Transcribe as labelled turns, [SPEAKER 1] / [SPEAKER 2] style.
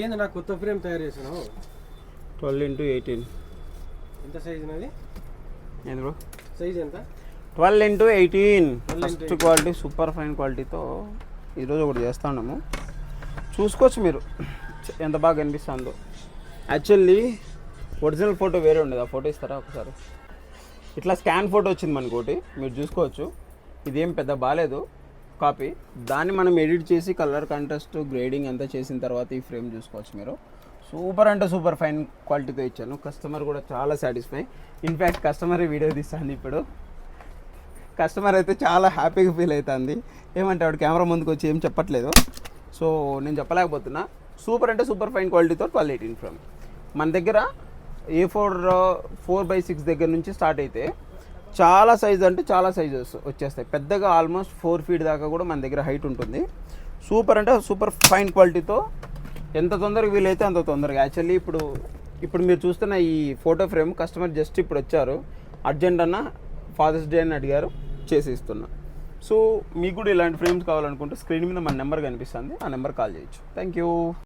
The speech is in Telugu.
[SPEAKER 1] ఏంది నాకు కొత్త ఫ్రేమ్ తయారు చేసాను.
[SPEAKER 2] 12x18
[SPEAKER 1] ఎంత సైజ్ ఉన్నది?
[SPEAKER 2] ఏంది బ్రో
[SPEAKER 1] సైజ్ ఎంత?
[SPEAKER 2] 12x18 first quality super fine క్వాలిటీతో ఈరోజు ఒకటి చేస్తా ఉన్నాము. చూసుకోవచ్చు మీరు ఎంత బాగా కనిపిస్తుందో. యాక్చువల్లీ ఒరిజినల్ ఫోటో వేరే ఉండేది. ఆ ఫోటో ఇస్తారా ఒకసారి? ఇట్లా స్కాన్ ఫోటో వచ్చింది మనకోటి, మీరు చూసుకోవచ్చు. ఇదేం పెద్ద బాగాలేదు కాపీ. దాన్ని మనం ఎడిట్ చేసి కలర్ కాంట్రాస్ట్ గ్రేడింగ్ అంతా చేసిన తర్వాత ఈ ఫ్రేమ్ చూసుకోవచ్చు మీరు. సూపర్ అంటే సూపర్ ఫైన్ క్వాలిటీతో ఇచ్చాను. కస్టమర్ కూడా చాలా సాటిస్ఫై. ఇన్ఫ్యాక్ట్ కస్టమర్ వీడియో తీస్తుంది ఇప్పుడు. కస్టమర్ అయితే చాలా హ్యాపీగా ఫీల్ అవుతుంది. ఏమంటే ఆవిడ కెమెరా ముందుకు వచ్చి ఏం చెప్పట్లేదు. సో నేను చెప్పలేకపోతున్నా. సూపర్ అంటే సూపర్ ఫైన్ క్వాలిటీతో 12x18 ఫ్రేమ్ మన దగ్గర A4 4/6 దగ్గర నుంచి స్టార్ట్ అయితే చాలా సైజ్ అంటే చాలా సైజెస్ వచ్చేస్తాయి. పెద్దగా ఆల్మోస్ట్ 4 feet దాకా కూడా మన దగ్గర హైట్ ఉంటుంది. సూపర్ అంటే సూపర్ ఫైన్ క్వాలిటీతో ఎంత తొందరగా వీలైతే అంత తొందరగా. యాక్చువల్లీ ఇప్పుడు మీరు చూస్తున్న ఈ ఫోటో ఫ్రేమ్ కస్టమర్ జస్ట్ ఇప్పుడు వచ్చారు. అర్జెంట్ అన్న ఫాదర్స్ డే అని అడిగారు, చేసి ఇస్తున్నా. సో మీకు కూడా ఇలాంటి ఫ్రేమ్స్ కావాలనుకుంటే స్క్రీన్ మీద మన నెంబర్ కనిపిస్తుంది, ఆ నెంబర్ కాల్ చేయొచ్చు. Thank you.